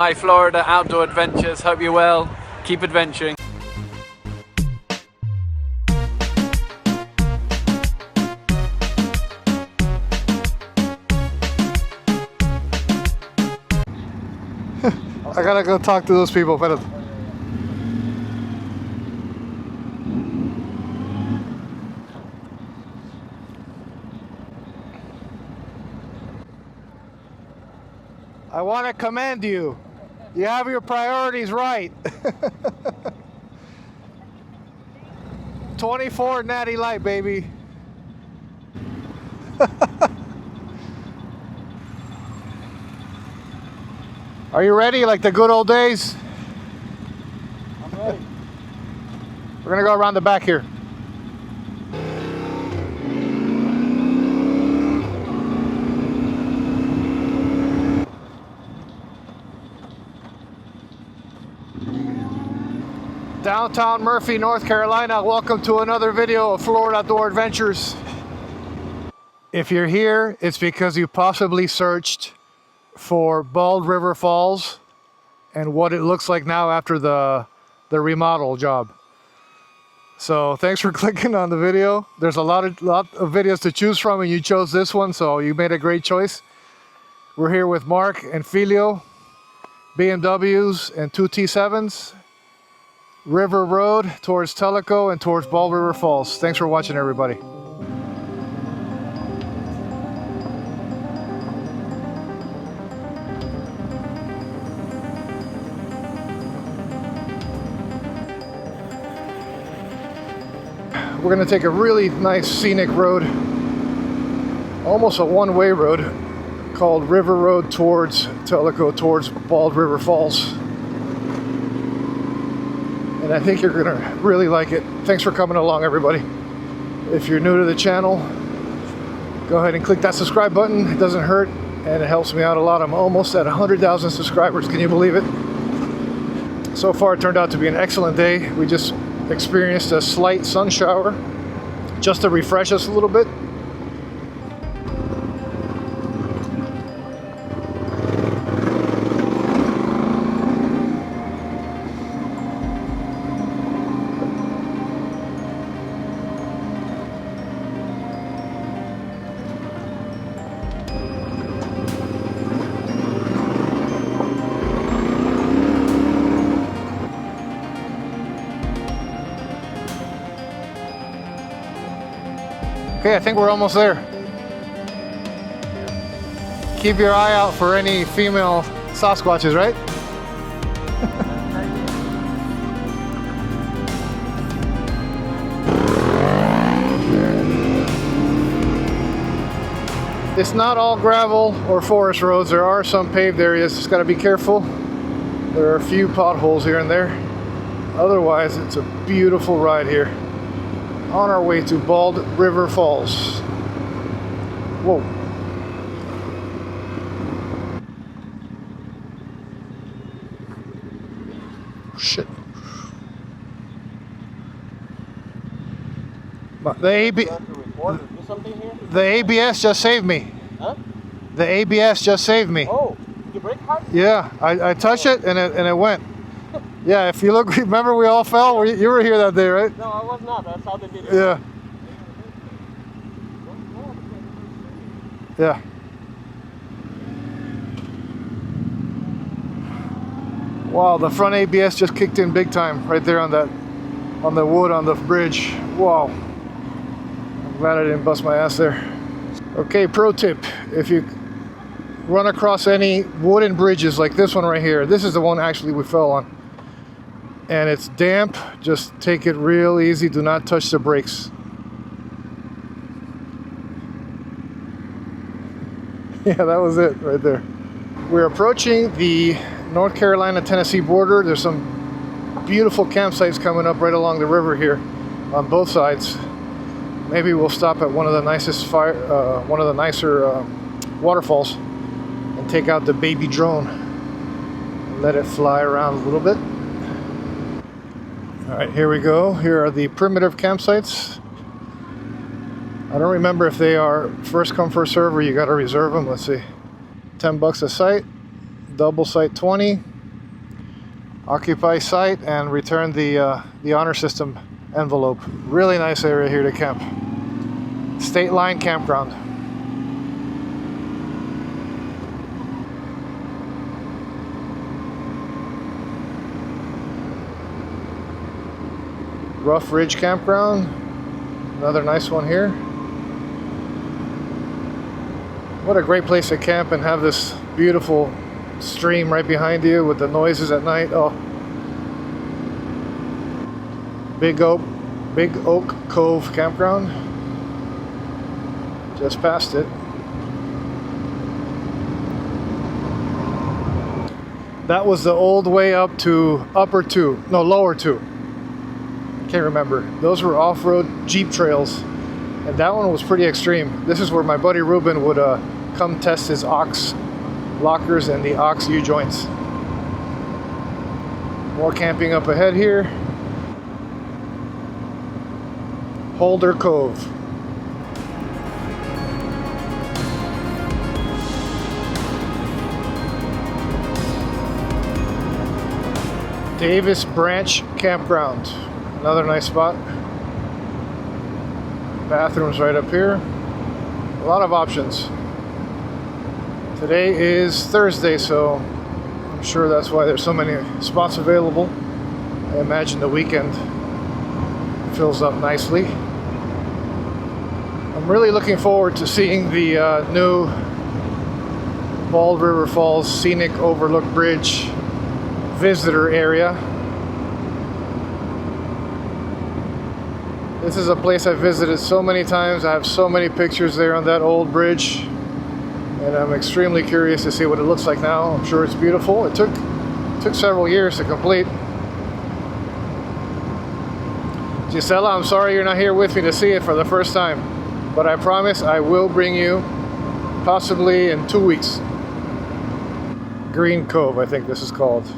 Hi Florida Outdoor Adventures, hope you're well. Keep adventuring. I gotta go talk to those people. But I want to commend you. You have your priorities right. 24 Natty Light, baby. Are you ready, like the good old days? I'm ready. We're gonna go around the back here. Downtown Murphy, North Carolina. Welcome to another video of Florida Outdoor Adventures. If you're here, it's because you possibly searched for Bald River Falls and what it looks like now after the remodel job. So thanks for clicking on the video. There's a lot of videos to choose from, and you chose this one, so you made a great choice. We're here with Mark and Filio, BMWs and two T7s. River Road towards Tellico and towards Bald River Falls. Thanks for watching, everybody. We're going to take a really nice scenic road, almost a one-way road, called River Road towards Tellico, towards Bald River Falls. And I think you're gonna really like it. Thanks for coming along, everybody. If you're new to the channel, go ahead and click that subscribe button. It doesn't hurt, and it helps me out a lot. I'm almost at 100,000 subscribers. Can you believe it? So far, it turned out to be an excellent day. We just experienced a slight sun shower, just to refresh us a little bit. Okay, I think we're almost there. Keep your eye out for any female Sasquatches, right? It's not all gravel or forest roads. There are some paved areas. Just got to be careful. There are a few potholes here and there. Otherwise, it's a beautiful ride here. On our way to Bald River Falls. Whoa. Shit. The ABS just saved me. Huh? The ABS just saved me. Oh, did you brake hard? Yeah, I touched it and it went. Yeah, if you look, remember we all fell? You were here that day, right? No, I was not. I saw the video. Yeah. Yeah. Wow, the front ABS just kicked in big time right there on the wood on the bridge. Wow. I'm glad I didn't bust my ass there. Okay, pro tip. If you run across any wooden bridges like this one right here, this is the one actually we fell on, and it's damp, just take it real easy. Do not touch the brakes. Yeah, that was it right there. We're approaching the North Carolina-Tennessee border. There's some beautiful campsites coming up right along the river here on both sides. Maybe we'll stop at one of the nicer waterfalls and take out the baby drone and let it fly around a little bit. All right, here we go. Here are the primitive campsites. I don't remember if they are first come first serve or you got to reserve them. Let's see. $10 a site, double site 20. occupy site and return the honor system envelope. Really nice area here to camp. State Line Campground. Rough Ridge Campground. Another nice one here. What a great place to camp and have this beautiful stream right behind you with the noises at night. Oh, Big Oak Cove Campground. Just past it. That was the old way up to lower 2. Can't remember. Those were off-road Jeep trails, and that one was pretty extreme. This is where my buddy Ruben would come test his aux lockers and the aux U-joints. More camping up ahead here. Holder Cove. Davis Branch Campground. Another nice spot. Bathrooms right up here. A lot of options. Today is Thursday, so I'm sure that's why there's so many spots available. I imagine the weekend fills up nicely. I'm really looking forward to seeing the new Bald River Falls Scenic Overlook Bridge visitor area. This is a place I've visited so many times. I have so many pictures there on that old bridge, and I'm extremely curious to see what it looks like now. I'm sure it's beautiful. It took several years to complete. Gisela, I'm sorry you're not here with me to see it for the first time, but I promise I will bring you possibly in 2 weeks. Green Cove, I think this is called.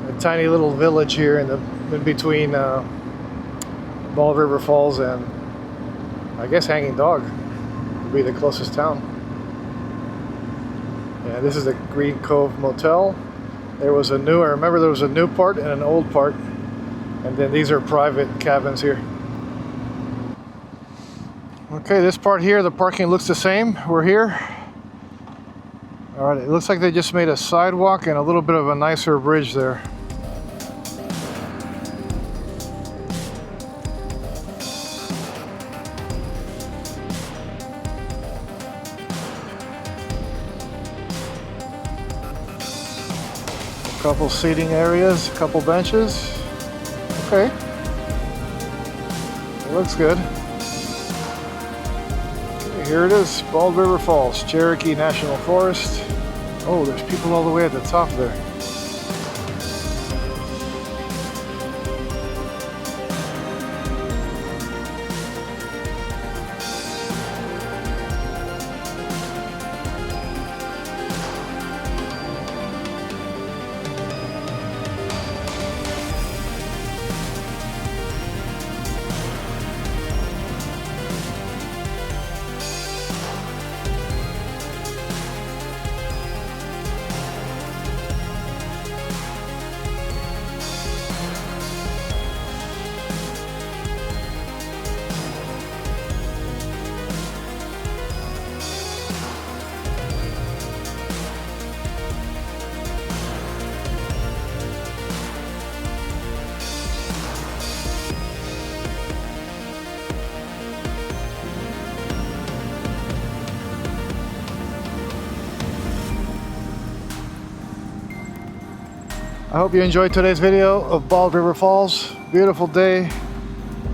A tiny little village here in between Bald River Falls and I guess Hanging Dog would be the closest town. Yeah, this is the Green Cove Motel. I remember there was a new part and an old part, and then these are private cabins here. Okay, this part here, the parking looks the same. We're here. All right, it looks like they just made a sidewalk and a little bit of a nicer bridge there. Couple seating areas, a couple benches. Okay, it looks good. Okay, here it is, Bald River Falls, Cherokee National Forest. Oh, there's people all the way at the top there. I hope you enjoyed today's video of Bald River Falls. Beautiful day.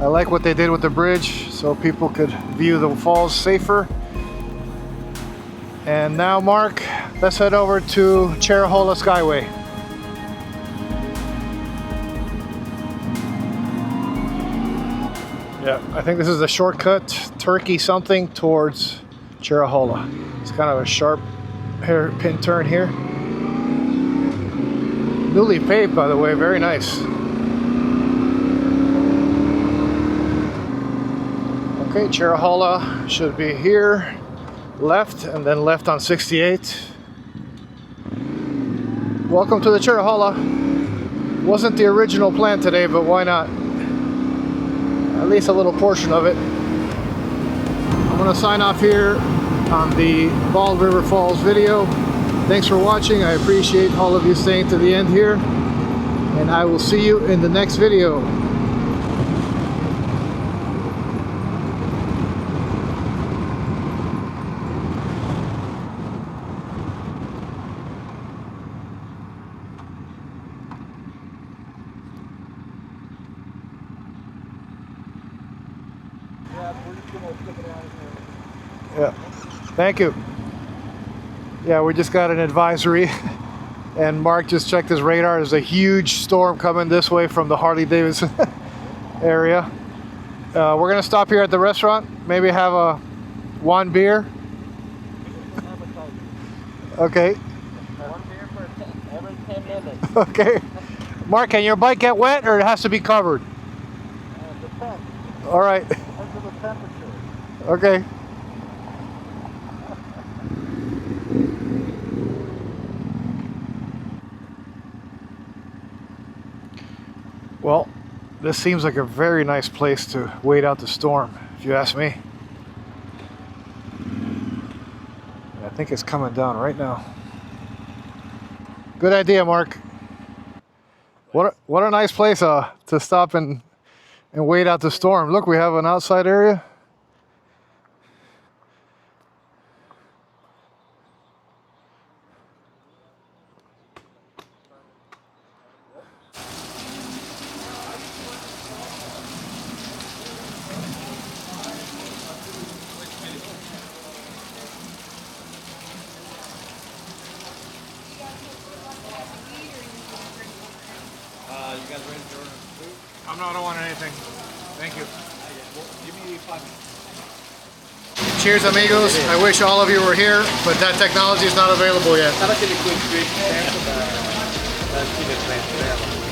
I like what they did with the bridge so people could view the falls safer. And now, Mark, let's head over to Cherohala Skyway. Yeah, I think this is a shortcut, Turkey something, towards Cherohala. It's kind of a sharp hairpin turn here. Newly paved, by the way, very nice. Okay, Cherohala should be here. left and then left on 68. Welcome to the Cherohala. Wasn't the original plan today, but why not? At least a little portion of it. I'm gonna sign off here on the Bald River Falls video. Thanks for watching. I appreciate all of you staying to the end here, and I will see you in the next video. Yeah, thank you. Yeah, we just got an advisory and Mark just checked his radar. There's a huge storm coming this way from the Harley Davidson area. We're gonna stop here at the restaurant, maybe have one beer. Okay. One beer for every 10 minutes. Okay. Mark, can your bike get wet or it has to be covered? Depends. All right. Depends on the temperature. Okay. Well, this seems like a very nice place to wait out the storm, if you ask me. I think it's coming down right now. Good idea, Mark. What a nice place to stop and wait out the storm. Look, we have an outside area. You guys ready to order food? I don't want anything. Thank you. Give me 5 minutes. Cheers, amigos. I wish all of you were here, but that technology is not available yet. Sabe aquele quick trip perto da antiga Grille?